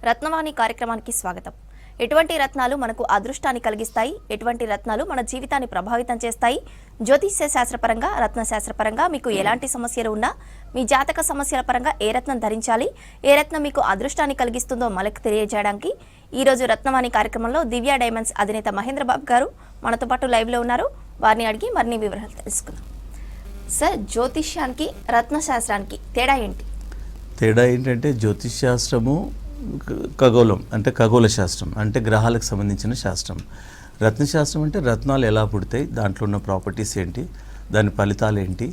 రత్నవాణి కార్యక్రమానికి స్వాగతం. ఎటువంటి రత్నాలు మనకు అదృష్టాన్ని కలిగిస్తాయి, ఎటువంటి రత్నాలు మన జీవితాన్ని ప్రభావితం చేస్తాయి, జ్యోతిష్య శాస్త్రపరంగా, రత్న శాస్త్రపరంగా మీకు ఎలాంటి సమస్యలు ఉన్నా, మీ జాతక సమస్యల పరంగా ఏ రత్నం ధరించాలి, ఏ రత్నం మీకు అదృష్టాన్ని కలిగిస్తుందో మనకు తెలియజేయడానికి ఈ రోజు రత్నవాణి కార్యక్రమంలో దివ్య డైమండ్స్ అధినేత మహేంద్ర బాబు గారు మనతో పాటు లైవ్లో ఉన్నారు. వారిని అడిగి మరిన్ని వివరాలు తెలుసుకుందాం. సార్, జ్యోతిష్యానికి రత్న శాస్త్రానికి తేడా ఏంటి? తేడా ఏంటంటే జ్యోతిష్ శాస్త్రము ఖగోళం అంటే ఖగోళ శాస్త్రం అంటే గ్రహాలకు సంబంధించిన శాస్త్రం. రత్నశాస్త్రం అంటే రత్నాలు ఎలా పుడతాయి, దాంట్లో ఉన్న ప్రాపర్టీస్ ఏంటి, దాని ఫలితాలు ఏంటి,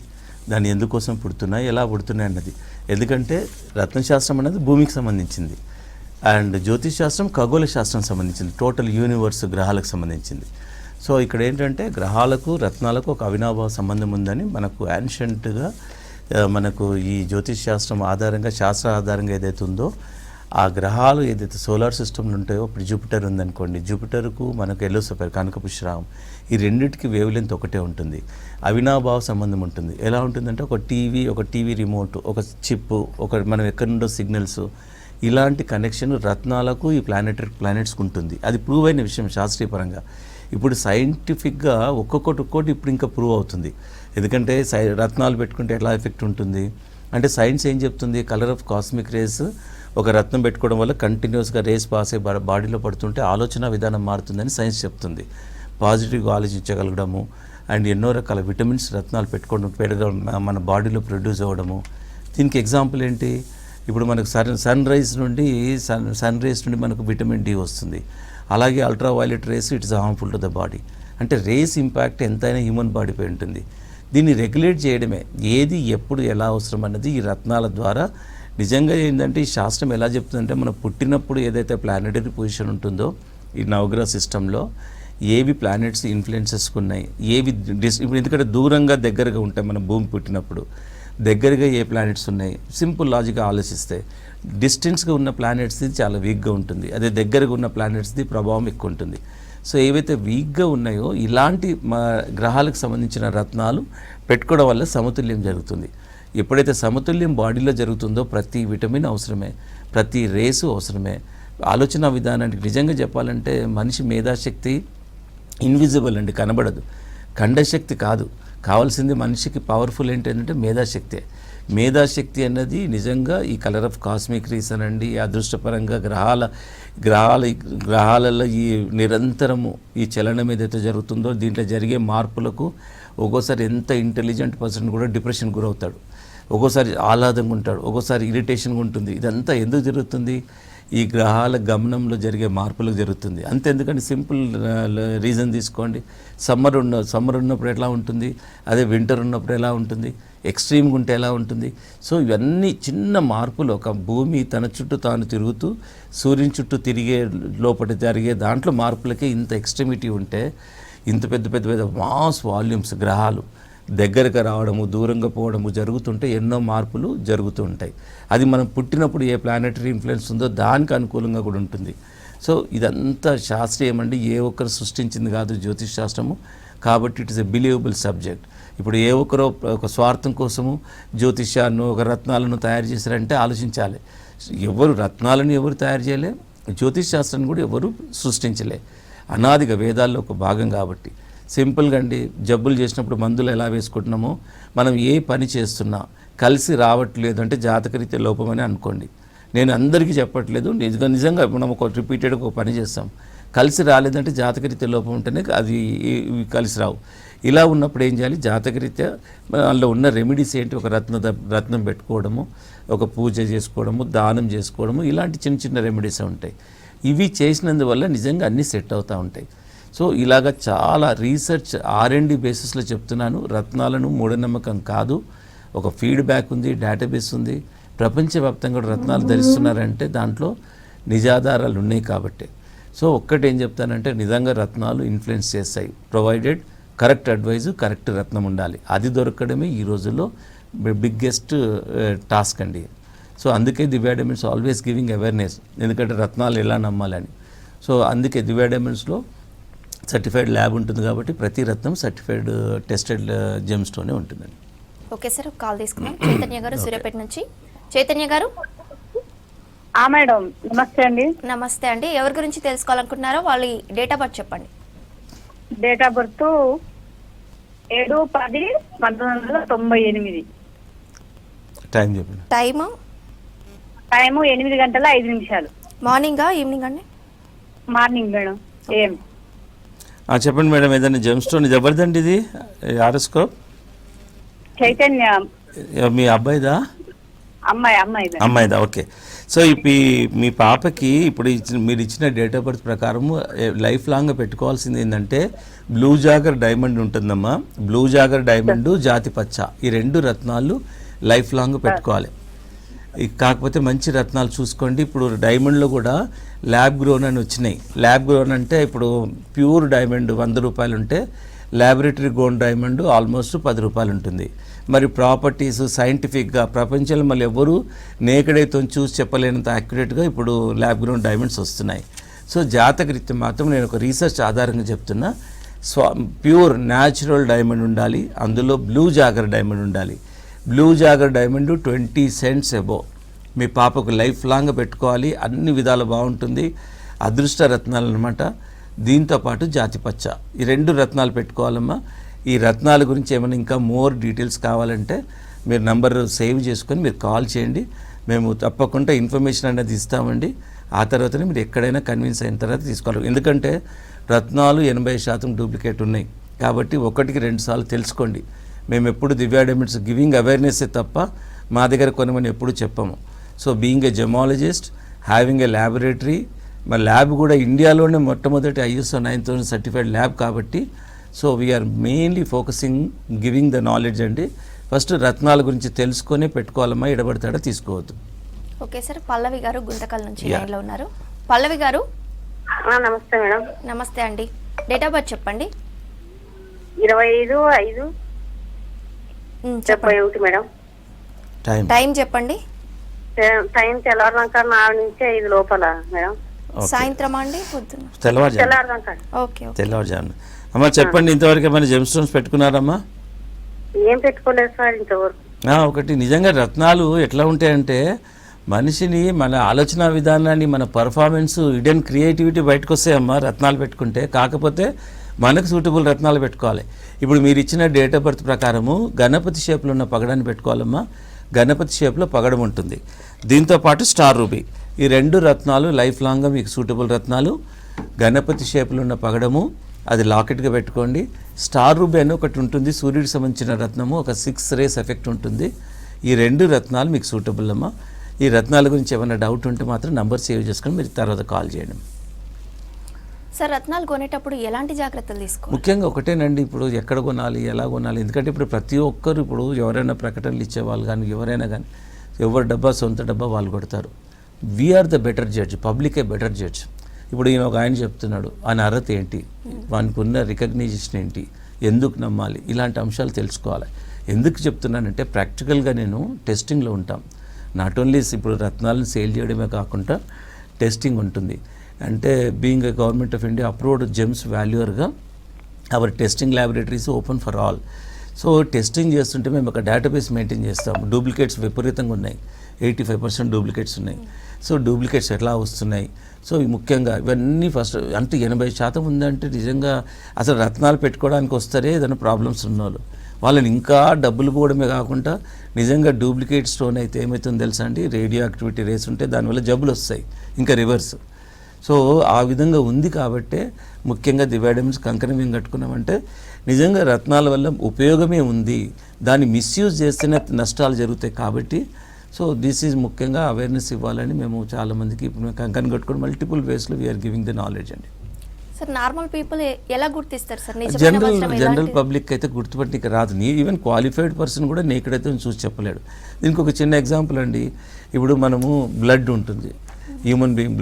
దాన్ని ఎందుకోసం పుడుతున్నాయి, ఎలా పుడుతున్నాయి అన్నది. ఎందుకంటే రత్నశాస్త్రం అనేది భూమికి సంబంధించింది అండ్ జ్యోతిష్ శాస్త్రం ఖగోళ శాస్త్రం సంబంధించింది, టోటల్ యూనివర్స్ గ్రహాలకు సంబంధించింది. సో ఇక్కడ ఏంటంటే గ్రహాలకు రత్నాలకు ఒక అవినాభావ సంబంధం ఉందని మనకు యాన్షియంట్గా మనకు ఈ జ్యోతిష్ శాస్త్రం ఆధారంగా, శాస్త్ర ఆధారంగా ఏదైతే ఉందో ఆ గ్రహాలు ఏదైతే సోలార్ సిస్టమ్లు ఉంటాయో, ఇప్పుడు జూపిటర్ ఉందనుకోండి, జూపిటర్కు మనకు ఎల్లో సఫైర్ కనకపుష్పరాగం, ఈ రెండింటికి వేవ్ లెంత్ ఒకటే ఉంటుంది, అవినాభావ సంబంధం ఉంటుంది. ఎలా ఉంటుందంటే ఒక టీవీ రిమోట్, ఒక చిప్, ఒక మనం ఎక్కడి నుండో సిగ్నల్స్, ఇలాంటి కనెక్షన్ రత్నాలకు ఈ ప్లానెట్స్కి ఉంటుంది. అది ప్రూవ్ అయిన విషయం శాస్త్రీయపరంగా. ఇప్పుడు సైంటిఫిక్గా ఒక్కొక్కటి ఇప్పుడు ఇంకా ప్రూవ్ అవుతుంది. ఎందుకంటే రత్నాలు పెట్టుకుంటే ఎట్లా ఎఫెక్ట్ ఉంటుంది అంటే సైన్స్ ఏం చెప్తుంది, కలర్ ఆఫ్ కాస్మిక్ రేస్ ఒక రత్నం పెట్టుకోవడం వల్ల కంటిన్యూస్గా రేస్ పాస్ అయ్యి బాడీలో పడుతుంటే ఆలోచన విధానం మారుతుందని సైన్స్ చెప్తుంది. పాజిటివ్గా ఆలోచించగలగడము అండ్ ఎన్నో రకాల విటమిన్స్ రత్నాలు పెరగడం మన బాడీలో ప్రొడ్యూస్ అవ్వడము. దీనికి ఎగ్జాంపుల్ ఏంటి, ఇప్పుడు మనకు సన్ రేస్ నుండి మనకు విటమిన్ డి వస్తుంది. అలాగే ultra violet rays it's harmful to the body. అంటే రేస్ ఇంపాక్ట్ ఎంతైనా హ్యూమన్ బాడీపై ఉంటుంది. దీన్ని రెగ్యులేట్ చేయడమే, ఏది ఎప్పుడు ఎలా అవసరం అన్నది ఈ రత్నాల ద్వారా. నిజంగా ఏంటంటే ఈ శాస్త్రం ఎలా చెప్తుందంటే మనం పుట్టినప్పుడు ఏదైతే ప్లానెటరీ పొజిషన్ ఉంటుందో ఈ నవగ్రహ సిస్టంలో ఏవి ప్లానెట్స్ ఇన్ఫ్లుయెన్సెస్కి ఉన్నాయి, ఏవి ఇప్పుడు ఎందుకంటే దూరంగా దగ్గరగా ఉంటాయి. మన భూమి పుట్టినప్పుడు దగ్గరగా ఏ ప్లానెట్స్ ఉన్నాయి, సింపుల్ లాజిక్గా ఆలోచిస్తే డిస్టెన్స్గా ఉన్న ప్లానెట్స్ది చాలా వీక్గా ఉంటుంది, అదే దగ్గరగా ఉన్న ప్లానెట్స్ది ప్రభావం ఎక్కువ ఉంటుంది. సో ఏవైతే వీక్గా ఉన్నాయో ఇలాంటి గ్రహాలకు సంబంధించిన రత్నాలు పెట్టుకోవడం వల్ల సమతుల్యం జరుగుతుంది. ఎప్పుడైతే సమతుల్యం బాడీలో జరుగుతుందో ప్రతి విటమిన్ అవసరమే, ప్రతి రేసు అవసరమే. ఆలోచన విధానానికి నిజంగా చెప్పాలంటే మనిషి మేధాశక్తి ఇన్విజిబుల్ అండి, కనబడదు, ఖండశక్తి కాదు. కావాల్సింది మనిషికి పవర్ఫుల్ ఏంటంటే మేధాశక్తి అన్నది నిజంగా ఈ కలర్ ఆఫ్ కాస్మిక్ రేస్ అనండి, అదృష్టపరంగా గ్రహాలలో ఈ నిరంతరము ఈ చలనం ఏదైతే జరుగుతుందో దీంట్లో జరిగే మార్పులకు ఒక్కోసారి ఎంత ఇంటెలిజెంట్ పర్సన్ కూడా డిప్రెషన్ గురవుతాడు, ఒక్కోసారి ఆహ్లాదంగా ఉంటాడు, ఒక్కోసారి ఇరిటేషన్గా ఉంటుంది. ఇదంతా ఎందుకు జరుగుతుంది, ఈ గ్రహాల గమనంలో జరిగే మార్పులకు జరుగుతుంది. అంతెందుకంటే సింపుల్ రీజన్ తీసుకోండి, సమ్మర్ ఉన్నప్పుడు ఎలా ఉంటుంది, అదే వింటర్ ఉన్నప్పుడు ఎలా ఉంటుంది, ఎక్స్ట్రీమ్గా ఉంటే ఎలా ఉంటుంది. సో ఇవన్నీ చిన్న మార్పులు, ఒక భూమి తన చుట్టూ తాను తిరుగుతూ సూర్యుని చుట్టూ తిరిగే లోపల జరిగే దాంట్లో మార్పులకే ఇంత ఎక్స్ట్రీమిటీ ఉంటే, ఇంత పెద్ద మాస్ వాల్యూమ్స్ గ్రహాలు దగ్గరగా రావడము, దూరంగా పోవడము జరుగుతుంటే ఎన్నో మార్పులు జరుగుతూ ఉంటాయి. అది మనం పుట్టినప్పుడు ఏ ప్లానెటరీ ఇన్ఫ్లుయెన్స్ ఉందో దానికి అనుకూలంగా కూడా ఉంటుంది. సో ఇదంతా శాస్త్రీయమండి, ఏ ఒక్కరు సృష్టించింది కాదు జ్యోతిష్ శాస్త్రము. కాబట్టి it is a believable subject. ఇప్పుడు ఏ ఒక్కరో ఒక స్వార్థం కోసము జ్యోతిష్యాన్ని ఒక రత్నాలను తయారు చేశారంటే ఆలోచించాలి. రత్నాలను ఎవరు తయారు చేయలే, జ్యోతిష్ శాస్త్రాన్ని కూడా ఎవరు సృష్టించలే, అనాదిగా వేదాల్లో ఒక భాగం. కాబట్టి సింపుల్గా అండి, జబ్బులు చేసినప్పుడు మందులు ఎలా వేసుకుంటున్నామో మనం ఏ పని చేస్తున్నా కలిసి రావట్లేదు అంటే జాతకరీత్యా లోపమని అనుకోండి. నేను అందరికీ చెప్పట్లేదు, నిజంగా మనం ఒక రిపీటెడ్గా ఒక పని చేస్తాం, కలిసి రాలేదంటే జాతకరీత్యా లోపం ఉంటేనే అది కలిసి రావు. ఇలా ఉన్నప్పుడు ఏం చేయాలి, జాతకరీత్యా అందులో ఉన్న రెమెడీస్ ఏంటి, ఒక రత్నం పెట్టుకోవడము, ఒక పూజ చేసుకోవడము, దానం చేసుకోవడము, ఇలాంటి చిన్న రెమెడీస్ ఉంటాయి. ఇవి చేసినందువల్ల నిజంగా అన్నీ సెట్ అవుతూ ఉంటాయి. సో ఇలాగ చాలా రీసెర్చ్ R&D బేసిస్లో చెప్తున్నాను. రత్నాలను మూఢనమ్మకం కాదు, ఒక ఫీడ్బ్యాక్ ఉంది, డేటాబేస్ ఉంది. ప్రపంచవ్యాప్తంగా కూడా రత్నాలు ధరిస్తున్నారంటే దాంట్లో నిజాధారాలు ఉన్నాయి కాబట్టి. సో ఒక్కటి ఏం చెప్తానంటే నిజంగా రత్నాలు ఇన్ఫ్లుయెన్స్ చేస్తాయి, ప్రొవైడెడ్ కరెక్ట్ అడ్వైజు, కరెక్ట్ రత్నం ఉండాలి. అది దొరకడమే ఈ రోజుల్లో బిగ్గెస్ట్ టాస్క్ అండి. సో అందుకే దివ్య డైమండ్స్ ఆల్వేస్ గివింగ్ అవేర్నెస్, ఎందుకంటే రత్నాలు ఎలా నమ్మాలని. సో అందుకే దివ్య డైమండ్స్లో సర్టిఫైడ్ ల్యాబ్ ఉంటుంది కాబట్టి ప్రతి రత్నం సర్టిఫైడ్ టెస్టెడ్ జెమ్స్తోనే ఉంటుందండి. ఓకే సార్, కాల్ తీసుకున్నాం. చైతన్య గారు సూర్యాపేట నుంచి. చైతన్య గారు, మేడం నమస్తే అండి. నమస్తే అండి. ఎవరి గురించి తెలుసుకోవాలనుకుంటున్నారో వాళ్ళ డేట్ ఆఫ్ బర్త్ చెప్పండి. Date of birth 7/10/1998. టైం చెప్పండి. Time time 8:05. మార్నింగా ఈవినింగ్ అండి? Morning madam. ఏం చెప్పండి మేడం, ఏదైనా జెమ్ స్టోన్ ఇది ఎవరిదండి? ఇది ఆరోస్కోప్ చైతన్య మీ అబ్బాయిదా? అమ్మాయిదా? ఓకే. సో మీ పాపకి ఇప్పుడు మీరు ఇచ్చిన డేట్ ఆఫ్ బర్త్ ప్రకారం లైఫ్ లాంగ్గా పెట్టుకోవాల్సింది ఏంటంటే బ్లూ జాగర్ డైమండ్ ఉంటుందమ్మా. బ్లూ జాగర్ డైమండ్, జాతి పచ్చ, ఈ 2 రత్నాలు లైఫ్ లాంగ్ పెట్టుకోవాలి. కాకపోతే మంచి రత్నాలు చూసుకోండి. ఇప్పుడు డైమండ్లో కూడా ల్యాబ్ గ్రోన్ అని వచ్చినాయి. ల్యాబ్ గ్రోన్ అంటే ఇప్పుడు ప్యూర్ డైమండ్ 100 రూపాయలు ఉంటే ల్యాబొరేటరీ గోల్డ్ డైమండ్ ఆల్మోస్ట్ 10 రూపాయలు ఉంటుంది. మరి ప్రాపర్టీస్ సైంటిఫిక్గా ప్రపంచంలో మళ్ళీ ఎవరు నేకడైతే చూసి చెప్పలేనంత యాక్యురేట్గా ఇప్పుడు ల్యాబ్ గ్రోన్ డైమండ్స్ వస్తున్నాయి. సో జాతకరీత్యం మాత్రం నేను ఒక రీసెర్చ్ ఆధారంగా చెప్తున్నా. ప్యూర్ న్యాచురల్ డైమండ్ ఉండాలి, అందులో బ్లూ జాగర్ డైమండ్ ఉండాలి. Blue jager diamond 20 cents above మీ పాపకు లైఫ్ లాంగ్ పెట్టుకోవాలి. అన్ని విధాలు బాగుంటుంది. అదృష్ట రత్నాలు అనమాట. దీంతోపాటు జాతి పచ్చ, ఈ 2 రత్నాలు పెట్టుకోవాలమ్మా. ఈ రత్నాల గురించి ఏమైనా ఇంకా మోర్ డీటెయిల్స్ కావాలంటే మీరు నంబర్ సేవ్ చేసుకొని మీరు కాల్ చేయండి. మేము తప్పకుండా ఇన్ఫర్మేషన్ అనేది ఇస్తామండి. ఆ తర్వాతనే మీరు ఎక్కడైనా కన్విన్స్ అయిన తర్వాత తీసుకోవాలి. ఎందుకంటే రత్నాలు 80% డూప్లికేట్ ఉన్నాయి కాబట్టి 1కి 2 సార్లు తెలుసుకోండి. మేము ఎప్పుడు దివ్యా డైమండ్స్ గివింగ్ అవేర్నెస్సే తప్ప మా దగ్గర కొనమని ఎప్పుడు చెప్పము. So being a gemologist, having a laboratory, మా ల్యాబ్ కూడా ఇండియాలోనే మొట్టమొదటి ISO 9000 సర్టిఫైడ్ ల్యాబ్ కాబట్టి so we are mainly focusing giving the knowledge అండి. ఫస్ట్ రత్నాల గురించి తెలుసుకొని పెట్టుకోవాలమ్మా, ఎడబడతాడా తీసుకోవద్దు. Okay sir. పల్లవి గారు గుంతకల్ నుంచి లైన్లో ఉన్నారు. పల్లవి గారు నమస్తే మేడం. నమస్తే అండి. డేట్ ఆఫ్ బర్త్ చెప్పండి. 25/5/71 మేడం. టైం చెప్పండి. టైం తెల్లవారుదాకా 4 నుంచి 5 లోపల మేడం. సాయంత్రం అండి? పొద్దున? తెల్లవారుదాకా. ఓకే. తెల్లవారుజాము. అమ్మా చెప్పండి, ఇంతవరకు ఏమైనా జెమ్ స్టోన్స్ పెట్టుకున్నారమ్మా? ఏం పెట్టుకోలేదు సార్ ఇంతవరకు. ఒకటి నిజంగా రత్నాలు ఎట్లా ఉంటాయంటే మనిషిని, మన ఆలోచన విధానాన్ని, మన పర్ఫార్మెన్స్, ఇడెన్ క్రియేటివిటీ బయటకు వస్తాయమ్మా రత్నాలు పెట్టుకుంటే. కాకపోతే మనకు సూటబుల్ రత్నాలు పెట్టుకోవాలి. ఇప్పుడు మీరు ఇచ్చిన డేట్ ఆఫ్ బర్త్ ప్రకారము గణపతి షేప్లో ఉన్న పగడాన్ని పెట్టుకోవాలమ్మా. గణపతి షేప్లో పగడం ఉంటుంది. దీంతోపాటు స్టార్ రూబీ, ఈ 2 రత్నాలు లైఫ్ లాంగ్గా మీకు సూటబుల్ రత్నాలు. గణపతి షేప్లో ఉన్న పగడము అది లాకెట్గా పెట్టుకోండి. స్టార్ రూబీ అని ఒకటి ఉంటుంది, సూర్యుడికి సంబంధించిన రత్నము, ఒక 6 rays ఎఫెక్ట్ ఉంటుంది. ఈ 2 రత్నాలు మీకు సూటబుల్ అమ్మా. ఈ రత్నాల గురించి ఏమైనా డౌట్ ఉంటే మాత్రం నంబర్ సేవ్ చేసుకొని మీరు తర్వాత కాల్ చేయండి. సార్, రత్నాలు కొనేటప్పుడు ఎలాంటి జాగ్రత్తలు తీసుకోవాలి? ముఖ్యంగా ఒకటేనండి, ఇప్పుడు ఎక్కడ కొనాలి, ఎలా కొనాలి. ఎందుకంటే ఇప్పుడు ప్రతి ఒక్కరు, ఇప్పుడు ఎవరైనా ప్రకటనలు ఇచ్చేవాళ్ళు కానీ ఎవరైనా కానీ ఎవరి డబ్బా సొంత డబ్బా వాళ్ళు కొడతారు. We are the better judge, public a better judge. ఇప్పుడు ఈయన ఒక ఆయన చెప్తున్నాడు, ఆయన అర్హత ఏంటి, వానికి ఉన్న రికగ్నైజేషన్ ఏంటి, ఎందుకు నమ్మాలి, ఇలాంటి అంశాలు తెలుసుకోవాలి. ఎందుకు చెప్తున్నానంటే ప్రాక్టికల్గా నేను టెస్టింగ్లో ఉంటాం. నాట్ ఓన్లీ ఇప్పుడు రత్నాలను సేల్ చేయడమే కాకుండా టెస్టింగ్ ఉంటుంది. అంటే being a government of India approved gems వాల్యూర్గా our testing laboratories open for all. So testing చేస్తుంటే మేము ఒక డేటాబేస్ మెయింటైన్ చేస్తాం. డూప్లికేట్స్ విపరీతంగా ఉన్నాయి, 85% డూప్లికేట్స్ ఉన్నాయి. సో డూప్లికేట్స్ ఎట్లా వస్తున్నాయి, సో ముఖ్యంగా ఇవన్నీ ఫస్ట్ అంటే 80% ఉందంటే నిజంగా అసలు రత్నాలు పెట్టుకోవడానికి వస్తారే ఏదైనా ప్రాబ్లమ్స్ ఉన్నవాళ్ళు, వాళ్ళని ఇంకా డబ్బులు పోవడమే కాకుండా నిజంగా డూప్లికేట్ స్టోన్ అయితే ఏమవుతుందో తెలుసా అండి, రేడియో యాక్టివిటీ రేస్ ఉంటే దానివల్ల జబ్బులు వస్తాయి, ఇంకా రివర్స్. సో ఆ విధంగా ఉంది కాబట్టే ముఖ్యంగా దివ్యా డైమండ్స్ కంకణం ఏం కట్టుకున్నామంటే నిజంగా రత్నాల వల్ల ఉపయోగమే ఉంది, దాన్ని మిస్యూజ్ చేస్తేనే నష్టాలు జరుగుతాయి. కాబట్టి సో దిస్ ఈజ్ ముఖ్యంగా అవేర్నెస్ ఇవ్వాలని మేము చాలామందికి ఇప్పుడు కంకణం కట్టుకొని మల్టిపుల్ వేస్లో వీఆర్ గివింగ్ ద నాలెడ్జ్ అండి. సార్, నార్మల్ పీపుల్ ఎలా గుర్తిస్తారు సార్? జనరల్ పబ్లిక్ అయితే గుర్తుపట్టడానికి రాదు. ఈవెన్ క్వాలిఫైడ్ పర్సన్ కూడా నేకడైతే చూసి చెప్పలేడు. దీనికి ఒక చిన్న ఎగ్జాంపుల్ అండి. ఇప్పుడు మనము బ్లడ్ ఉంటుంది, హ్యూమన్ బీయింగ్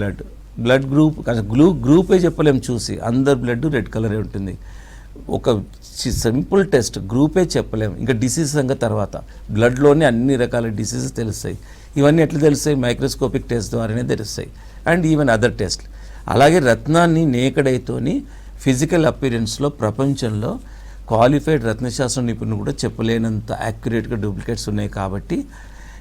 బ్లడ్ గ్రూప్ గ్రూపే చెప్పలేము చూసి, అందరు బ్లడ్ రెడ్ కలరే ఉంటుంది. ఒక సింపుల్ టెస్ట్ గ్రూపే చెప్పలేము, ఇంకా డిసీజ్ సంగతి తర్వాత. బ్లడ్లోనే అన్ని రకాల డిసీజెస్ తెలుస్తాయి. ఇవన్నీ ఎట్లా తెలుస్తాయి? మైక్రోస్కోపిక్ టెస్ట్ ద్వారానే తెలుస్తాయి, అండ్ ఈవెన్ అదర్ టెస్ట్. అలాగే రత్నాన్ని నేకడైతోని ఫిజికల్ అపీరెన్స్లో ప్రపంచంలో క్వాలిఫైడ్ రత్నశాస్త్ర నిపుణులు కూడా చెప్పలేనంత యాక్యురేట్గా డూప్లికేట్స్ ఉన్నాయి. కాబట్టి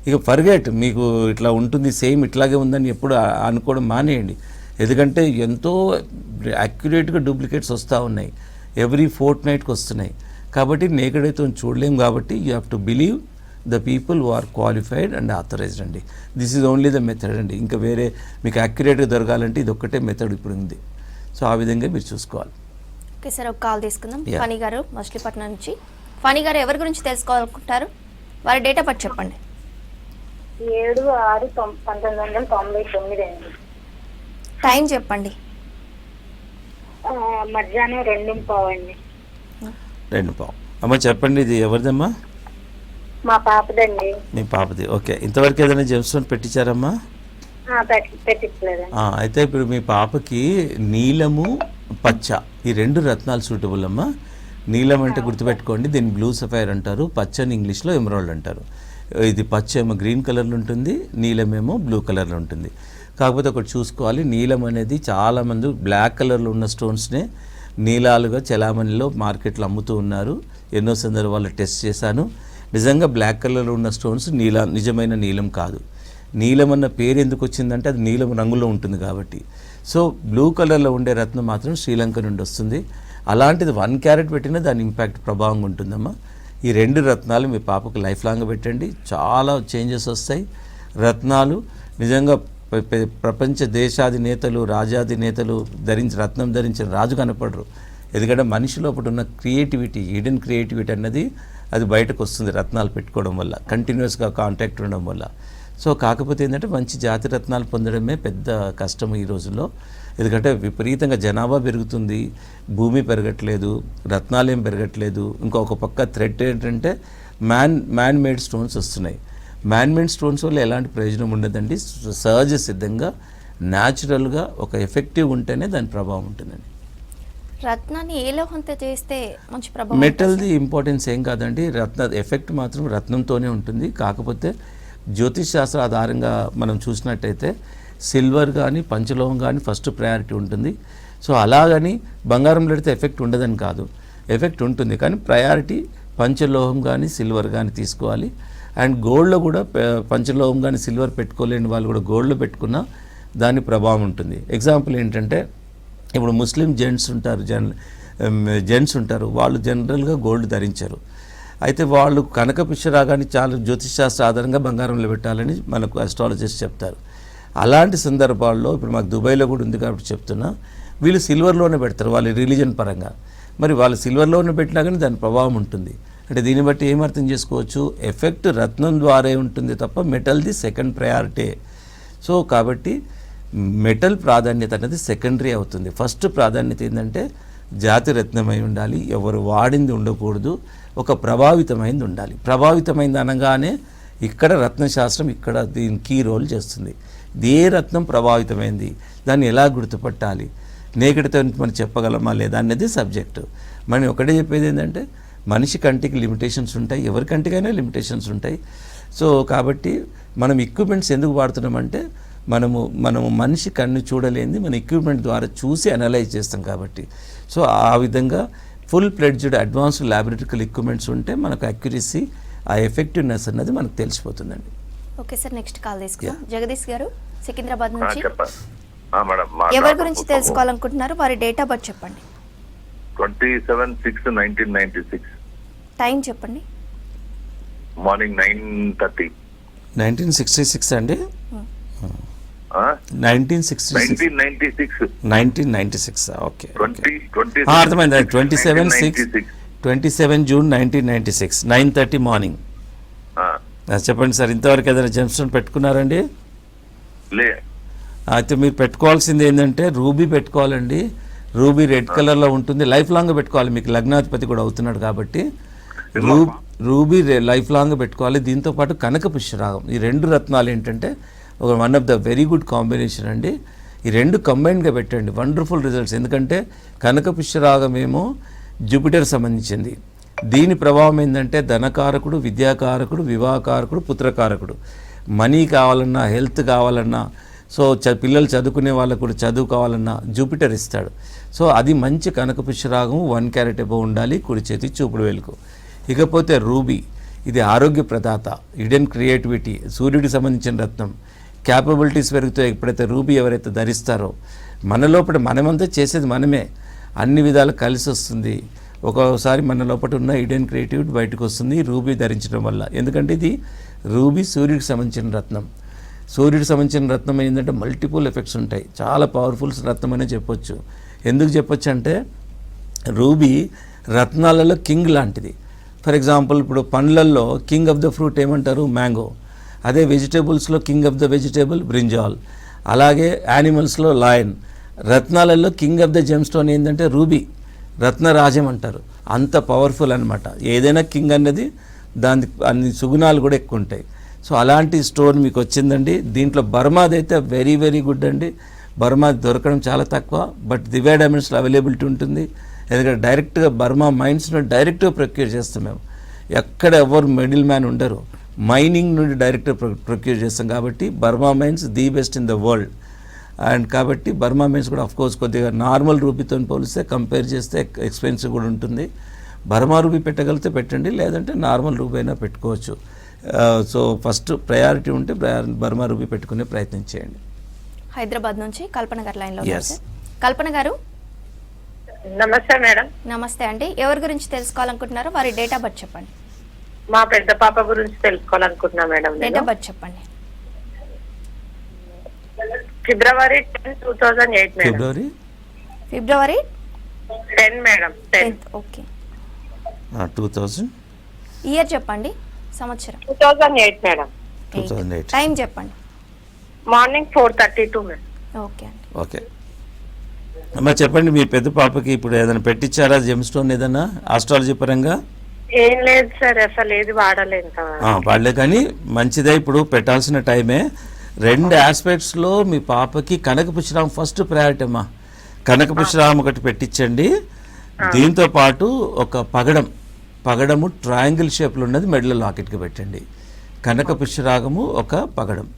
ఇక ఫర్గెట్, మీకు ఇట్లా ఉంటుంది సేమ్ ఇట్లాగే ఉందని ఎప్పుడు అనుకోవడం మానేయండి. ఎందుకంటే ఎంతో యాక్యురేట్గా డూప్లికేట్స్ వస్తూ ఉన్నాయి, ఎవ్రీ ఫోర్ట్ నైట్కి వస్తున్నాయి. కాబట్టి నేకెడ్ అయితే చూడలేం. కాబట్టి you have to believe the people who are qualified and authorized అండి. This is only the method అండి. ఇంకా వేరే మీకు యాక్యురేట్గా దొరకాలంటే ఇది ఒక్కటే మెథడ్ ఇప్పుడు ఉంది. సో ఆ విధంగా మీరు చూసుకోవాలి. ఓకే సార్, ఒక కాల్ తీసుకుందాం. Yeah. ఫణి గారు మచిలీపట్నం నుంచి. ఫణి గారు ఎవరి గురించి తెలుసుకోవాలనుకుంటారు? వారి డేట్ ఆఫ్ బర్త్ చెప్పండి. 7/6/1999 అండి. టైం చెప్పండి. మధ్యాహ్నం 2:15 అండి. 2:15. అమ్మ చెప్పండి, ఇది ఎవరిదమ్మా? మా పాపదండి. మీ పాపది. ఓకే, ఇంతవరకు ఏదైనా జెమ్స్టోన్ పెట్టించారమ్మా? పెట్టించలేదండి. అయితే ఇప్పుడు మీ పాపకి నీలము పచ్చ ఈ 2 రత్నాలు సూటబుల్ అమ్మా. నీలం అంటే గుర్తుపెట్టుకోండి, దీన్ని బ్లూ సఫైర్ అంటారు, పచ్చని ఇంగ్లీష్లో ఎమరాల్డ్ అంటారు. ఇది పచ్చ ఏమో గ్రీన్ కలర్లో ఉంటుంది, నీలమేమో బ్లూ కలర్లో ఉంటుంది. కాకపోతే ఒకటి చూసుకోవాలి, నీలం అనేది చాలామంది బ్లాక్ కలర్లో ఉన్న స్టోన్స్నే నీలాలుగా చలామణిలో మార్కెట్లో అమ్ముతూ ఉన్నారు. ఎన్నో సందర్భాల్లో టెస్ట్ చేశాను. నిజంగా బ్లాక్ కలర్లో ఉన్న స్టోన్స్ నిజమైన నీలం కాదు. నీలం అన్న పేరు ఎందుకు వచ్చిందంటే అది నీలం రంగులో ఉంటుంది కాబట్టి. సో బ్లూ కలర్లో ఉండే రత్నం మాత్రం శ్రీలంక నుండి వస్తుంది. అలాంటిది 1 క్యారెట్ పెట్టినా దాని ఇంపాక్ట్ ప్రభావంగా ఉంటుందమ్మా. ఈ 2 రత్నాలు మీ పాపకు లైఫ్ లాంగ్ పెట్టండి, చాలా చేంజెస్ వస్తాయి. రత్నాలు నిజంగా ప్రపంచ దేశాధినేతలు, రాజాధినేతలు రత్నం ధరించిన రాజు కనపడరు. ఎందుకంటే మనిషి లోపల ఉన్న క్రియేటివిటీ, హిడెన్ క్రియేటివిటీ అన్నది అది బయటకు వస్తుంది రత్నాలు పెట్టుకోవడం వల్ల, కంటిన్యూస్గా కాంటాక్ట్ ఉండడం వల్ల. సో కాకపోతే ఏంటంటే మంచి జాతి రత్నాలు పొందడమే పెద్ద కష్టం ఈ రోజుల్లో. ఎందుకంటే విపరీతంగా జనాభా పెరుగుతుంది, భూమి పెరగట్లేదు, రత్నాలు ఏం పెరగట్లేదు. ఇంకొక పక్క థ్రెట్ ఏంటంటే మ్యాన్ మేడ్ స్టోన్స్ వస్తున్నాయి. మ్యాన్ మేడ్ స్టోన్స్ వల్ల ఎలాంటి ప్రయోజనం ఉండదండి. సహజ సిద్ధంగా న్యాచురల్గా ఒక ఎఫెక్టివ్ ఉంటేనే దాని ప్రభావం ఉంటుందండి. రత్నాన్ని ఏ లోహంతో చేస్తే మంచి ప్రభావం? మెటల్ది ఇంపార్టెన్స్ ఏం కాదండి, ఎఫెక్ట్ మాత్రం రత్నంతోనే ఉంటుంది. కాకపోతే జ్యోతిష్ శాస్త్ర ఆధారంగా మనం చూసినట్టయితే సిల్వర్ కానీ పంచలోహం కానీ ఫస్ట్ ప్రయారిటీ ఉంటుంది. సో అలాగని బంగారం పెడితే ఎఫెక్ట్ ఉండదని కాదు, ఎఫెక్ట్ ఉంటుంది. కానీ ప్రయారిటీ పంచలోహం కానీ సిల్వర్ కానీ తీసుకోవాలి. అండ్ గోల్డ్లో కూడా పంచలోహం కానీ సిల్వర్ పెట్టుకోలేని వాళ్ళు కూడా గోల్డ్లో పెట్టుకున్నా దాని ప్రభావం ఉంటుంది. ఎగ్జాంపుల్ ఏంటంటే ఇప్పుడు ముస్లిం జెంట్స్ ఉంటారు, వాళ్ళు జనరల్గా గోల్డ్ ధరించరు. అయితే వాళ్ళు కనకపుష్య రాగాన్ని చాలా జ్యోతిష్ శాస్త్ర ఆధారంగా బంగారంలో పెట్టాలని మనకు అస్ట్రాలజిస్ట్ చెప్తారు. అలాంటి సందర్భాల్లో ఇప్పుడు మాకు దుబాయ్లో కూడా ఉంది కాబట్టి చెప్తున్నా, వీళ్ళు సిల్వర్లోనే పెడతారు వాళ్ళ రిలీజన్ పరంగా. మరి వాళ్ళు సిల్వర్లోనే పెట్టినా కానీ దాని ప్రభావం ఉంటుంది. అంటే దీన్ని బట్టి ఏం అర్థం చేసుకోవచ్చు, ఎఫెక్ట్ రత్నం ద్వారా ఉంటుంది తప్ప మెటల్ది సెకండ్ ప్రయారిటీ. సో కాబట్టి మెటల్ ప్రాధాన్యత అనేది సెకండరీ అవుతుంది. ఫస్ట్ ప్రాధాన్యత ఏంటంటే జాతి రత్నమై ఉండాలి, ఎవరు వాడింది ఉండకూడదు, ఒక ప్రభావితమైంది ఉండాలి. ప్రభావితమైంది అనగానే ఇక్కడ రత్నశాస్త్రం ఇక్కడ దీని కీ రోల్ చేస్తుంది. ఏ రత్నం ప్రభావితమైంది, దాన్ని ఎలా గుర్తుపట్టాలి, నేకడితో మనం చెప్పగలమా లేదా అనేది సబ్జెక్టు. మనం ఒకటే చెప్పేది ఏంటంటే మనిషి కంటికి లిమిటేషన్స్ ఉంటాయి, ఎవరి కంటికైనా లిమిటేషన్స్ ఉంటాయి. సో కాబట్టి మనం ఎక్విప్మెంట్స్ ఎందుకు వాడుతున్నామంటే మనము మనిషి కన్ను చూడలేనిది మన ఎక్విప్మెంట్ ద్వారా చూసి అనలైజ్ చేస్తాం కాబట్టి. సో ఆ విధంగా full pledged advanced laboratory equipments ఉంటే మనకు అక్యురసీ, ఆ ఎఫెక్టివ్నెస్ అన్నది మనకు తెలిసిపోతుందండి. ఓకే సార్, నెక్స్ట్ కాల్ తీసుకుందాం. జగదీష్ గారు సికింద్రాబాద్ నుంచి. ఎవరి గురించి తెలుసుకోవాలనుకుంటున్నారు? వారి డేట్ ఆఫ్ బర్త్ చెప్పండి. 27/6/1996. టైం చెప్పండి. మార్నింగ్ 9:30. 1966 అండి. 1996. ఓకే, అర్థమైంది. 27 జూన్ 1996 9:30 మార్నింగ్. చెప్పండి సార్, ఇంతవరకు ఏదైనా జెమ్స్టోన్ పెట్టుకున్నారండి? అయితే మీరు పెట్టుకోవాల్సింది ఏంటంటే రూబీ పెట్టుకోవాలండి. రూబీ రెడ్ కలర్లో ఉంటుంది, లైఫ్ లాంగ్ పెట్టుకోవాలి. మీకు లగ్నాధిపతి కూడా అవుతున్నాడు కాబట్టి రూబీ లైఫ్ లాంగ్ పెట్టుకోవాలి. దీంతోపాటు కనక పుష్యరాగం, ఈ 2 రత్నాలు ఏంటంటే one of the very good combination అండి. ఈ 2 కంబైన్డ్గా పెట్టండి, వండర్ఫుల్ రిజల్ట్స్. ఎందుకంటే కనక పుష్యరాగం ఏమో జూపిటర్ సంబంధించింది. దీని ప్రభావం ఏంటంటే ధనకారకుడు, విద్యాకారకుడు, వివాహకారకుడు, పుత్రకారకుడు. మనీ కావాలన్నా, హెల్త్ కావాలన్నా, సో పిల్లలు చదువుకునే వాళ్ళకు కూడా చదువు కావాలన్నా జూపిటర్ ఇస్తాడు. సో అది మంచి కనక పుష్యరాగం 1 క్యారెట్ ఎబో ఉండాలి, కుడి చేతి చూపుడు వేలుకు. ఇకపోతే రూబీ, ఇది ఆరోగ్య ప్రదాత, హిడెన్ క్రియేటివిటీ, సూర్యుడికి సంబంధించిన రత్నం. క్యాపబిలిటీస్ పెరుగుతాయి ఎప్పుడైతే రూబీ ఎవరైతే ధరిస్తారో. మన లోపల మనమంతా చేసేది మనమే, అన్ని విధాలు కలిసి వస్తుంది. ఒక్కొక్కసారి మన లోపల ఉన్న హిడెన్ క్రియేటివిటీ బయటకు వస్తుంది రూబీ ధరించడం వల్ల. ఎందుకంటే ఇది రూబీ సూర్యుడికి సంబంధించిన రత్నం. సూర్యుడికి సంబంధించిన రత్నం ఏంటంటే మల్టిపుల్ ఎఫెక్ట్స్ ఉంటాయి, చాలా పవర్ఫుల్ రత్నం అనే చెప్పొచ్చు. ఎందుకు చెప్పొచ్చు అంటే రూబీ రత్నాలలో కింగ్ లాంటిది. ఫర్ ఎగ్జాంపుల్ ఇప్పుడు పండ్లల్లో కింగ్ ఆఫ్ ద ఫ్రూట్ ఏమంటారు? మ్యాంగో. అదే వెజిటేబుల్స్లో king of the vegetable brinjal. అలాగే యానిమల్స్లో లయన్. రత్నాలలో king of the gemstone ఏంటంటే రూబీ, రత్నరాజం అంటారు. అంత పవర్ఫుల్ అనమాట. ఏదైనా కింగ్ అన్నది దాని అన్ని సుగుణాలు కూడా ఎక్కువ ఉంటాయి. సో అలాంటి స్టోన్ మీకు వచ్చిందండి. దీంట్లో బర్మాది అయితే వెరీ వెరీ గుడ్ అండి. బర్మాది దొరకడం చాలా తక్కువ, బట్ దివ్యా డైమండ్స్లో అవైలబిలిటీ ఉంటుంది. ఎందుకంటే డైరెక్ట్గా బర్మా మైన్స్లో డైరెక్ట్గా ప్రొక్యూర్ చేస్తాం మేము. ఎక్కడ ఎవరు మిడిల్ మ్యాన్ ఉండరు, మైనింగ్ నుండి డైరెక్ట్గా ప్రొక్యూర్ చేస్తాం. కాబట్టి Burma mines the best in the world. And కాబట్టి బర్మా మైన్స్ కూడా ఆఫ్కోర్స్ కొద్దిగా నార్మల్ రూపీతో పోలిస్తే కంపేర్ చేస్తే ఎక్స్పెన్సివ్ కూడా ఉంటుంది. బర్మా రూపీ పెట్టగలిగితే పెట్టండి, లేదంటే నార్మల్ రూపీ అయినా పెట్టుకోవచ్చు. సో ఫస్ట్ ప్రయారిటీ ఉంటే బర్మా రూపీ పెట్టుకునే ప్రయత్నం చేయండి. హైదరాబాద్ నుంచి కల్పన గారు లైన్లో Yes. ఉన్నారు సార్. కల్పన గారు నమస్తే మేడం. నమస్తే అండి. ఎవరి గురించి తెలుసుకోవాలనుకుంటున్నారో వారి డేట్ ఆఫ్ బర్త్ చెప్పండి. మా పెద్ద పాప గురించి తెలుసుకోవాలనుకుంటున్నా మేడం. డేట్ ఆఫ్ బర్త్ చెప్పండి. ఫిబ్రవరి 10, 2008 మేడం. ఫిబ్రవరి 10 మేడం. 10. 10th. ఓకే. 2000 ఇయర్ చెప్పండి, సంవత్సరం. 2008 మేడం. 2008. టైం చెప్పండి. Morning 4:32 madam. ఓకే అండి. ఓకే అమ్మ, చెప్పండి. మీ పెద్ద పాపకి ఇప్పుడు ఏదైనా పెట్టించారా జెమ్ స్టోన్ ఏదైనా ఆస్ట్రాలజీ పరంగా? ఏం లేదు సార్, అసలు ఏది వాడలేదు. వాడలే, కానీ మంచిదే, ఇప్పుడు పెట్టాల్సిన టైమే. 2 ఆస్పెక్ట్స్లో మీ పాపకి కనకపుష్పరామం ఫస్ట్ ప్రయారిటీ అమ్మా. కనకపుష్పరామం ఒకటి పెట్టించండి. దీంతో పాటు ఒక పగడము ట్రయాంగిల్ షేప్లో ఉన్నది మెడలో లాకెట్కి పెట్టండి. కనకపుష్పరాగము ఒక పగడం,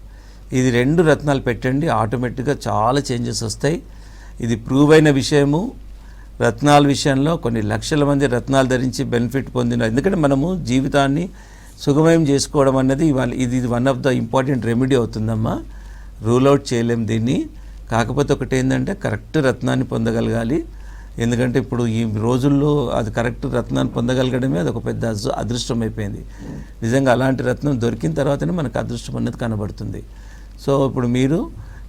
ఇది 2 రత్నాలు పెట్టండి. ఆటోమేటిక్గా చాలా చేంజెస్ వస్తాయి. ఇది ప్రూవ్ అయిన విషయము. రత్నాల విషయంలో కొన్ని లక్షల మంది రత్నాలు ధరించి బెనిఫిట్ పొందిన, ఎందుకంటే మనము జీవితాన్ని సుగమయం చేసుకోవడం అన్నది ఇది one of the important remedy అవుతుందమ్మా. రూల్ అవుట్ చేయలేం దీన్ని. కాకపోతే ఒకటి ఏంటంటే కరెక్ట్ రత్నాన్ని పొందగలగాలి. ఎందుకంటే ఇప్పుడు ఈ రోజుల్లో అది కరెక్ట్ రత్నాన్ని పొందగలగడమే అది ఒక పెద్ద అదృష్టం అయిపోయింది. నిజంగా అలాంటి రత్నం దొరికిన తర్వాతనే మనకు అదృష్టం అన్నది కనబడుతుంది. సో ఇప్పుడు మీరు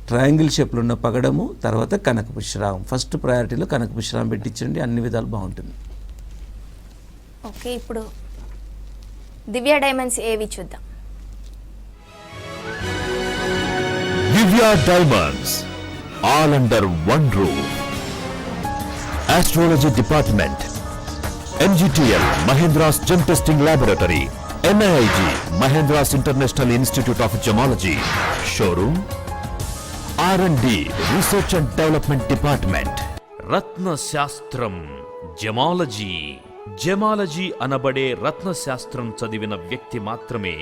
ట్రయాంగిల్ షేప్లో ఉన్న పగడము, తర్వాత కనకపుష్పరాగం, ఫస్ట్ ప్రయారిటీలో కనకపుష్పరాగం పెట్టించండి. అన్ని విధాలు బాగుంటుంది. ఓకే, ఇప్పుడు దివ్యా డైమండ్స్ ఏవి చూద్దాం. Divya Diamonds, all under one roof. Astrology Department, MGTL, Mahendra's Gem Testing Laboratory, NIIG, Mahendra's International Institute of Gemology, Showroom, R&D, Research and Development Department. రత్నశాస్త్రం, జెమాలజీ అనబడే రత్నశాస్త్రం చదివిన వ్యక్తి మాత్రమే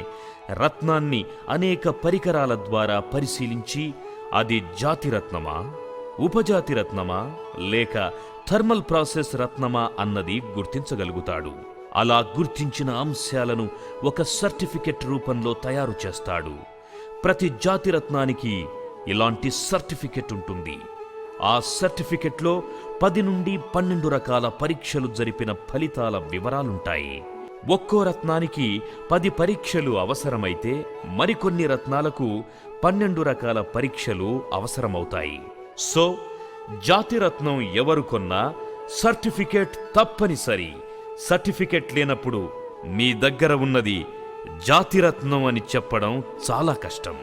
రత్నాన్ని అనేక పరికరాల ద్వారా పరిశీలించి అది జాతిరత్నమా, ఉపజాతి రత్నమా లేక థర్మల్ ప్రాసెస్ రత్నమా అన్నది గుర్తించగలుగుతాడు. అలా గుర్తించిన అంశాలను ఒక సర్టిఫికెట్ రూపంలో తయారు చేస్తాడు. ప్రతి జాతిరత్నానికి ఇలాంటి సర్టిఫికెట్ ఉంటుంది. ఆ సర్టిఫికెట్లో 10 నుండి 12 రకాల పరీక్షలు జరిపిన ఫలితాల వివరాలుంటాయి. ఒక్కో రత్నానికి 10 పరీక్షలు అవసరమైతే మరికొన్ని రత్నాలకు 12 రకాల పరీక్షలు అవసరమవుతాయి. సో జాతిరత్నం ఎవరు కొన్నా సర్టిఫికెట్ తప్పనిసరి. సర్టిఫికెట్ లేనప్పుడు మీ దగ్గర ఉన్నది జాతిరత్నం అని చెప్పడం చాలా కష్టం.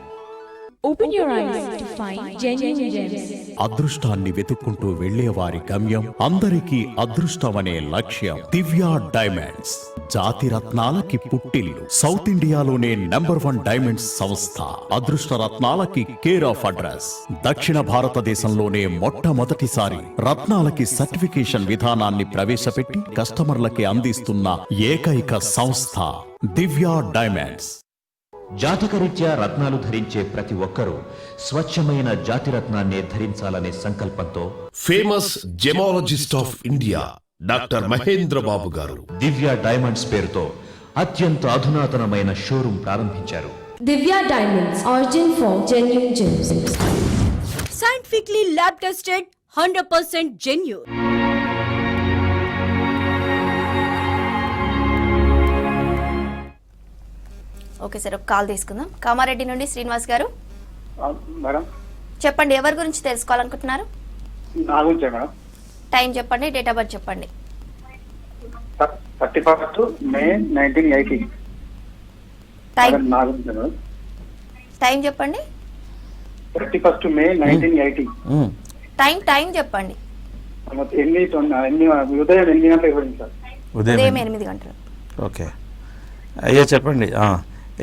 Open your eyes to find genuine gems. అదృష్టాన్ని వెతుక్కుంటూ వెళ్లేవారి గమ్యం, అందరికీ అదృష్టమనే లక్ష్యం. దివ్యా డైమండ్స్, జాతి రత్నాలకి పుట్టిల్లు. సౌత్ ఇండియాలోనే #1 డైమండ్స్ సంస్థ. అదృష్ట రత్నాలకి కేర్ ఆఫ్ అడ్రస్. దక్షిణ భారతదేశంలోనే మొట్టమొదటిసారి రత్నాలకి సర్టిఫికేషన్ విధానాన్ని ప్రవేశపెట్టి కస్టమర్లకి అందిస్తున్న ఏకైక సంస్థ దివ్యా డైమండ్స్. జాతకరీత్యా రత్నాలు ధరించే ప్రతి ఒక్కరూ స్వచ్ఛమైన జాతిరత్నాన్నే ధరించాలనే సంకల్పంతో famous gemologist of India doctor Mahendra Babu గారు దివ్య డైమండ్స్ పేరుతో అత్యంత అధునాతనమైన షోరూం ప్రారంభించారు. Divya Diamonds, origin for genuine gems. Scientifically lab tested, 100% genuine. Okay sir, ఒక కాల్ తీసుకుందాం. కామారెడ్డి నుండి శ్రీనివాస్ గారు మేడం చెప్పండి, ఎవరి గురించి తెలుసుకోవాలనుకుంటున్నారు? నా గురించే మేడం. టైం చెప్పండి, డేట్ ఆఫ్ బర్త్ చెప్పండి. 31st May 1980. టైం నా గురించే మేడం. టైం చెప్పండి. 31st May 1980. టైం చెప్పండి. ఉదయం 8 గంటలకు ఇవ్వండి సార్. ఉదయం 8 గంటలు. ఓకే అయ్యా చెప్పండి.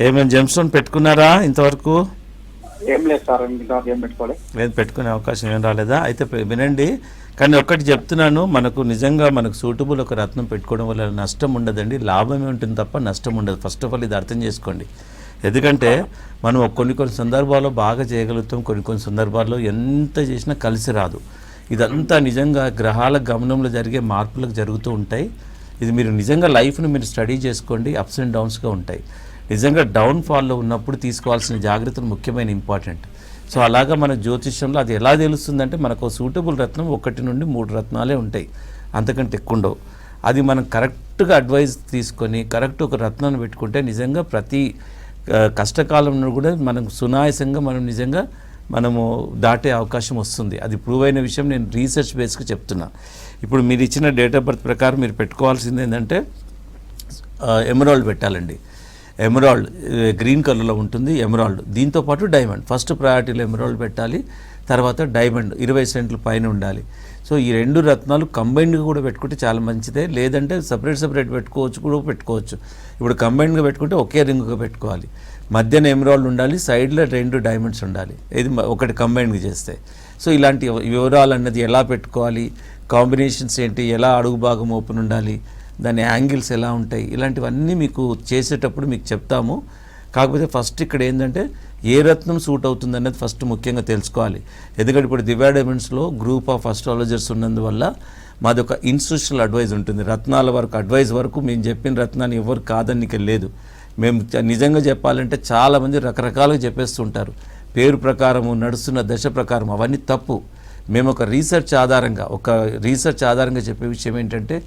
ఏమైనా జెమ్స్టోన్ పెట్టుకున్నారా ఇంతవరకు? ఏం లేదు సార్, ఏం పెట్టుకోలేదు. లేదు, పెట్టుకునే అవకాశం ఏం రాలేదా? అయితే వినండి, కానీ ఒక్కటి చెప్తున్నాను, మనకు నిజంగా మనకు సూటబుల్ ఒక రత్నం పెట్టుకోవడం వల్ల నష్టం ఉండదండి, లాభమే ఉంటుంది తప్ప నష్టం ఉండదు. ఫస్ట్ ఆఫ్ ఆల్ ఇది అర్థం చేసుకోండి. ఎందుకంటే మనం కొన్ని సందర్భాల్లో బాగా చేయగలుగుతాం, కొన్ని సందర్భాల్లో ఎంత చేసినా కలిసి రాదు. ఇదంతా నిజంగా గ్రహాల గమనంలో జరిగే మార్పులకు జరుగుతూ ఉంటాయి. ఇది మీరు నిజంగా లైఫ్ను మీరు స్టడీ చేసుకోండి, అప్స్ అండ్ డౌన్స్గా ఉంటాయి. నిజంగా డౌన్ఫాల్లో ఉన్నప్పుడు తీసుకోవాల్సిన జాగ్రత్తలు ముఖ్యమైన ఇంపార్టెంట్. సో అలాగా మన జ్యోతిష్యంలో అది ఎలా తెలుస్తుందంటే మనకు సూటబుల్ రత్నం 1 నుండి 3 రత్నాలే ఉంటాయి, అంతకంటే ఎక్కువ ఉండవు. అది మనం కరెక్ట్గా అడ్వైస్ తీసుకొని కరెక్ట్ ఒక రత్నాన్ని పెట్టుకుంటే నిజంగా ప్రతి కష్టకాలంలో కూడా మనం సునాయాసంగా మనము దాటే అవకాశం వస్తుంది. అది ప్రూవ్ అయిన విషయం, నేను రీసెర్చ్ బేస్గా చెప్తున్నా. ఇప్పుడు మీరు ఇచ్చిన డేట్ ఆఫ్ బర్త్ ప్రకారం మీరు పెట్టుకోవాల్సింది ఏంటంటే ఎమరాల్డ్ పెట్టాలండి. ఎమరాల్డ్ గ్రీన్ కలర్లో ఉంటుంది ఎమరాల్డ్, దీంతోపాటు డైమండ్. ఫస్ట్ ప్రయారిటీలో ఎమరాల్డ్ పెట్టాలి, తర్వాత డైమండ్ 20 సెంట్లు పైన ఉండాలి. సో ఈ 2 రత్నాలు కంబైన్డ్గా కూడా పెట్టుకుంటే చాలా మంచిదే, లేదంటే సపరేట్ పెట్టుకోవచ్చు. ఇప్పుడు కంబైన్డ్గా పెట్టుకుంటే ఒకే రింగ్గా పెట్టుకోవాలి, మధ్యన ఎమరాల్డ్ ఉండాలి, సైడ్లో 2 డైమండ్స్ ఉండాలి, ఇది ఒకటి కంబైన్డ్గా చేస్తే. సో ఇలాంటి వివరాలు అన్నది ఎలా పెట్టుకోవాలి, కాంబినేషన్స్ ఏంటి, ఎలా అడుగు భాగం ఓపెన్ ఉండాలి, దాని యాంగిల్స్ ఎలా ఉంటాయి, ఇలాంటివన్నీ మీకు చేసేటప్పుడు మీకు చెప్తాము. కాకపోతే ఫస్ట్ ఇక్కడ ఏంటంటే ఏ రత్నం సూట్ అవుతుంది అనేది ఫస్ట్ ముఖ్యంగా తెలుసుకోవాలి. ఎందుకంటే ఇప్పుడు దివ్యా డైమండ్స్లో గ్రూప్ ఆఫ్ అస్ట్రాలజర్స్ ఉన్నందువల్ల మాది ఒక ఇన్స్టిట్యూషనల్ అడ్వైజ్ ఉంటుంది. రత్నాల వరకు అడ్వైజ్ వరకు మేము చెప్పిన రత్నాన్ని ఎవరు కాదనికి లేదు. మేము నిజంగా చెప్పాలంటే చాలామంది రకరకాలుగా చెప్పేస్తుంటారు, పేరు ప్రకారము నడుస్తున్న దశ ప్రకారం, అవన్నీ తప్పు. మేము ఒక రీసెర్చ్ ఆధారంగా చెప్పే విషయం ఏంటంటే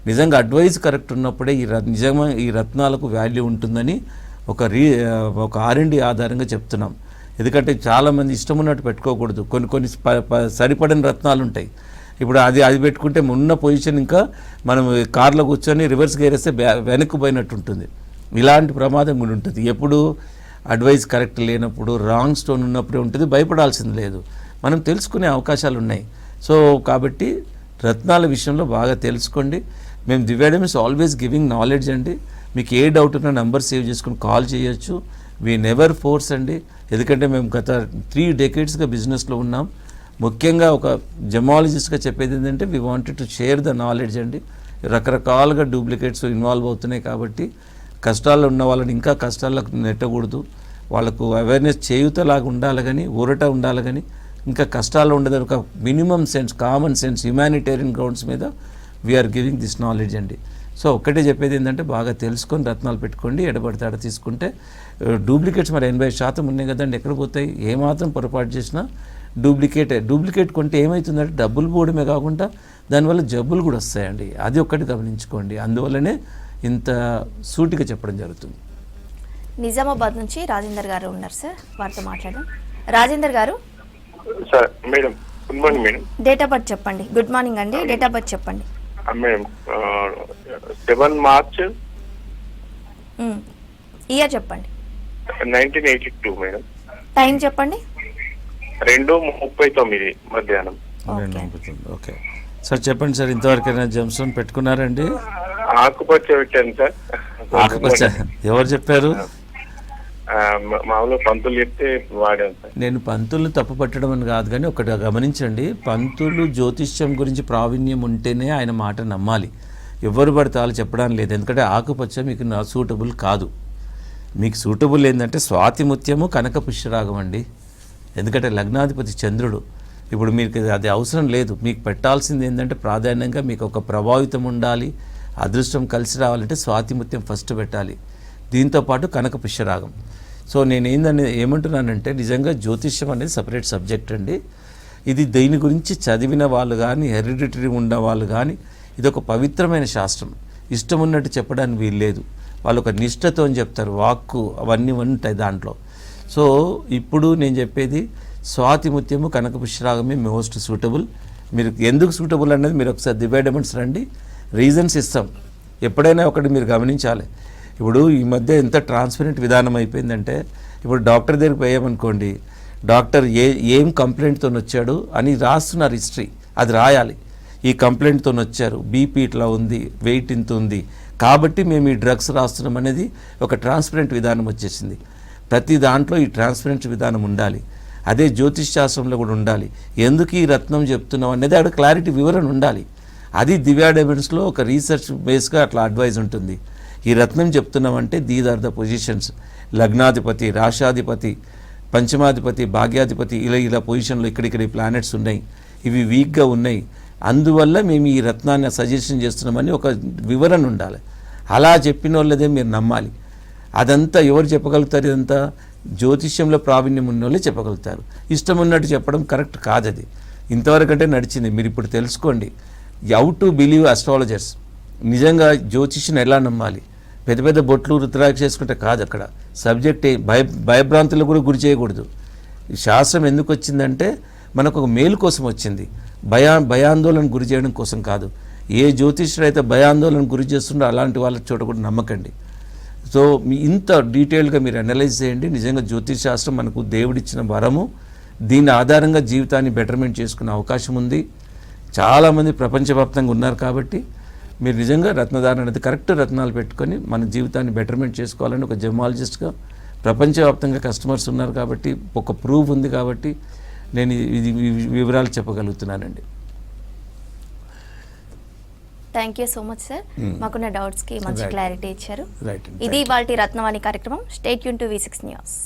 నిజంగా అడ్వైజ్ కరెక్ట్ ఉన్నప్పుడే ఈ రత్నాలకు వాల్యూ ఉంటుందని ఒక R&D ఆధారంగా చెప్తున్నాం. ఎందుకంటే చాలామంది ఇష్టం ఉన్నట్టు పెట్టుకోకూడదు, కొన్ని సరిపడిన రత్నాలు ఉంటాయి. ఇప్పుడు అది పెట్టుకుంటే ఉన్న పొజిషన్ ఇంకా మనం కార్లో కూర్చొని రివర్స్ గేర్ వేస్తే వెనక్కి పోయినట్టు ఉంటుంది. ఇలాంటి ప్రమాదం కూడా ఉంటుంది. ఎప్పుడు అడ్వైజ్ కరెక్ట్ లేనప్పుడు, రాంగ్ స్టోన్ ఉన్నప్పుడే ఉంటుంది, భయపడాల్సింది లేదు. మనం తెలుసుకునే అవకాశాలు ఉన్నాయి. సో కాబట్టి రత్నాల విషయంలో బాగా తెలుసుకోండి. మేము Divya diamonds always giving knowledge అండి. మీకు ఏ డౌట్ ఉన్నా నెంబర్ సేవ్ చేసుకుని కాల్ చేయొచ్చు. వీ నెవర్ ఫోర్స్ అండి, ఎందుకంటే మేము గత 3 decadesగా బిజినెస్లో ఉన్నాం. ముఖ్యంగా ఒక జెమాలజిస్ట్గా చెప్పేది ఏంటంటే we wanted to share the knowledge అండి. రకరకాలుగా డూప్లికేట్స్ ఇన్వాల్వ్ అవుతున్నాయి కాబట్టి కష్టాల్లో ఉన్న వాళ్ళని ఇంకా కష్టాలకు నెట్టకూడదు. వాళ్ళకు అవేర్నెస్ చేయుతలాగా ఉండాలి కానీ, ఊరట ఉండాలి కానీ, ఇంకా కష్టాల్లో ఉండదు. ఒక minimum sense, common sense, humanitarian grounds మీద వీఆర్ గివింగ్ దిస్ నాలెడ్జ్ అండి. సో ఒక్కటే చెప్పేది ఏంటంటే బాగా తెలుసుకొని రత్నాలు పెట్టుకోండి. ఎడబడితే ఆడ తీసుకుంటే డూప్లికేట్స్ మరి 80% ఉన్నాయి కదండి, ఎక్కడ పోతాయి? ఏమాత్రం పొరపాటు చేసినా డూప్లికేట్ కొంటే ఏమవుతుందంటే డబ్బులు పోవడమే కాకుండా దానివల్ల జబ్బులు కూడా వస్తాయండి. అది ఒక్కటి గమనించుకోండి. అందువల్లనే ఇంత సూటిగా చెప్పడం జరుగుతుంది. నిజామాబాద్ నుంచి రాజేందర్ గారు ఉన్నారు సార్, వారితో మాట్లాడడం. రాజేందర్ గారు sir. Madam good morning madam. Date of birth చెప్పండి. గుడ్ మార్నింగ్ అండి, డేట్ ఆఫ్ బర్త్ చెప్పండి. మేడం 7 March ఇయర్ చెప్పండి. 1982 మేడం. టైం చెప్పండి. 2:39 మధ్యాహ్నం. ఓకే సార్, చెప్పండి సార్, ఇంతవరకైనా జెమ్స్టోన్ పెట్టుకున్నారండి? ఆకుపచ్చ పెట్టాను సార్. ఆకుపచ్చ ఎవరు చెప్పారు? మామూలుగా పంతులు చెప్తే వాడాను సార్. నేను పంతులు తప్పు పట్టడం అని కాదు, కానీ ఒకటి గమనించండి, పంతులు జ్యోతిష్యం గురించి ప్రావీణ్యం ఉంటేనే ఆయన మాట నమ్మాలి. ఎవరు పడితే వాళ్ళు చెప్పడానికి లేదు. ఎందుకంటే ఆకుపచ్చ మీకు సూటబుల్ కాదు. మీకు సూటబుల్ ఏంటంటే స్వాతి ముత్యము, కనక పుష్యరాగం అండి. ఎందుకంటే లగ్నాధిపతి చంద్రుడు. ఇప్పుడు మీకు అది అవసరం లేదు. మీకు పెట్టాల్సింది ఏంటంటే ప్రాధాన్యంగా మీకు ఒక ప్రభావితం ఉండాలి, అదృష్టం కలిసి రావాలంటే స్వాతిముత్యం ఫస్ట్ పెట్టాలి, దీంతోపాటు కనక పుష్యరాగం. సో నేను ఏమంటున్నానంటే నిజంగా జ్యోతిష్యం అనేది సపరేట్ సబ్జెక్ట్ అండి. ఇది దీని గురించి చదివిన వాళ్ళు కానీ హెరిడిటరీ ఉన్న వాళ్ళు కానీ ఇది ఒక పవిత్రమైన శాస్త్రం. ఇష్టం ఉన్నట్టు చెప్పడానికి వీల్లేదు. వాళ్ళు ఒక నిష్ఠతో అని చెప్తారు, వాక్కు అవన్నీ ఉంటాయి దాంట్లో. సో ఇప్పుడు నేను చెప్పేది స్వాతిముత్యము కనక పుష్యరాగమే మోస్ట్ సూటబుల్. మీరు ఎందుకు సూటబుల్ అనేది మీరు ఒకసారి డివైడమెంట్స్ రండి, రీజన్స్ ఇస్తాం. ఎప్పుడైనా ఒకటి మీరు గమనించాలి. ఇప్పుడు ఈ మధ్య ఎంత ట్రాన్స్పరెంట్ విధానం అయిపోయిందంటే, ఇప్పుడు డాక్టర్ దగ్గరికి పోయామనుకోండి, డాక్టర్ ఏం కంప్లైంట్తో వచ్చాడు అని రాస్తున్నారు హిస్టరీ, అది రాయాలి. ఈ కంప్లైంట్తో వచ్చారు, బీపీ ఇట్లా ఉంది, వెయిట్ ఇంత ఉంది, కాబట్టి మేము ఈ డ్రగ్స్ రాస్తున్నాం అనేది ఒక ట్రాన్స్పరెంట్ విధానం వచ్చేసింది. ప్రతి దాంట్లో ఈ ట్రాన్స్పరెంట్ విధానం ఉండాలి. అదే జ్యోతిష్ శాస్త్రంలో కూడా ఉండాలి. ఎందుకు ఈ రత్నం చెప్తున్నాం అనేది అక్కడ క్లారిటీ వివరణ ఉండాలి. అది దివ్యా డైమండ్స్లో ఒక రీసెర్చ్ బేస్గా అట్లా అడ్వైజ్ ఉంటుంది. ఈ రత్నం చెప్తున్నామంటే దీస్ ఆర్ ద పొజిషన్స్, లగ్నాధిపతి, రాశాధిపతి, పంచమాధిపతి, భాగ్యాధిపతి, ఇలా పొజిషన్లో ఇక్కడిక్కడ ఈ ప్లానెట్స్ ఉన్నాయి, ఇవి వీక్గా ఉన్నాయి, అందువల్ల మేము ఈ రత్నాన్ని సజెషన్ చేస్తున్నామని ఒక వివరణ ఉండాలి. అలా చెప్పిన వాళ్ళదే మీరు నమ్మాలి. అదంతా ఎవరు చెప్పగలుగుతారు? ఇదంతా జ్యోతిష్యంలో ప్రావీణ్యం ఉన్న వాళ్ళే చెప్పగలుగుతారు. ఇష్టం ఉన్నట్టు చెప్పడం కరెక్ట్ కాదు. అది ఇంతవరకంటే నడిచింది. మీరు ఇప్పుడు తెలుసుకోండి హౌ టు బిలీవ్ అస్ట్రాలజర్స్. నిజంగా జ్యోతిష్యం ఎలా నమ్మాలి? పెద్ద పెద్ద బొట్లు రుద్రాక్ష చేసుకుంటే కాదు. అక్కడ సబ్జెక్ట్ భయభ్రాంతులకు కూడా గురి చేయకూడదు. ఈ శాస్త్రం ఎందుకు వచ్చిందంటే మనకు ఒక మేలు కోసం వచ్చింది, భయాందోళన గురి చేయడం కోసం కాదు. ఏ జ్యోతిష్యుడు అయితే భయాందోళన గురి చేస్తుండో అలాంటి వాళ్ళ చోట కూడా నమ్మకండి. సో ఇంత డీటెయిల్గా మీరు అనలైజ్ చేయండి. నిజంగా జ్యోతిష్ శాస్త్రం మనకు దేవుడిచ్చిన వరము. దీని ఆధారంగా జీవితాన్ని బెటర్మెంట్ చేసుకునే అవకాశం ఉంది. చాలామంది ప్రపంచవ్యాప్తంగా ఉన్నారు కాబట్టి మీరు నిజంగా రత్నధారణ అనేది కరెక్ట్ రత్నాలు పెట్టుకొని మన జీవితాన్ని బెటర్మెంట్ చేసుకోవాలని ఒక జెమాలజిస్ట్గా ప్రపంచవ్యాప్తంగా కస్టమర్స్ ఉన్నారు కాబట్టి ఒక ప్రూఫ్ ఉంది కాబట్టి నేను ఇది వివరాలు చెప్పగలుగుతున్నానండి. Thank you so much sir. మాకున్న డౌట్స్కి మంచి క్లారిటీ ఇచ్చారు. రైట్. ఇది వాటి రత్నవాణి కార్యక్రమం. Stay tune to V6 news.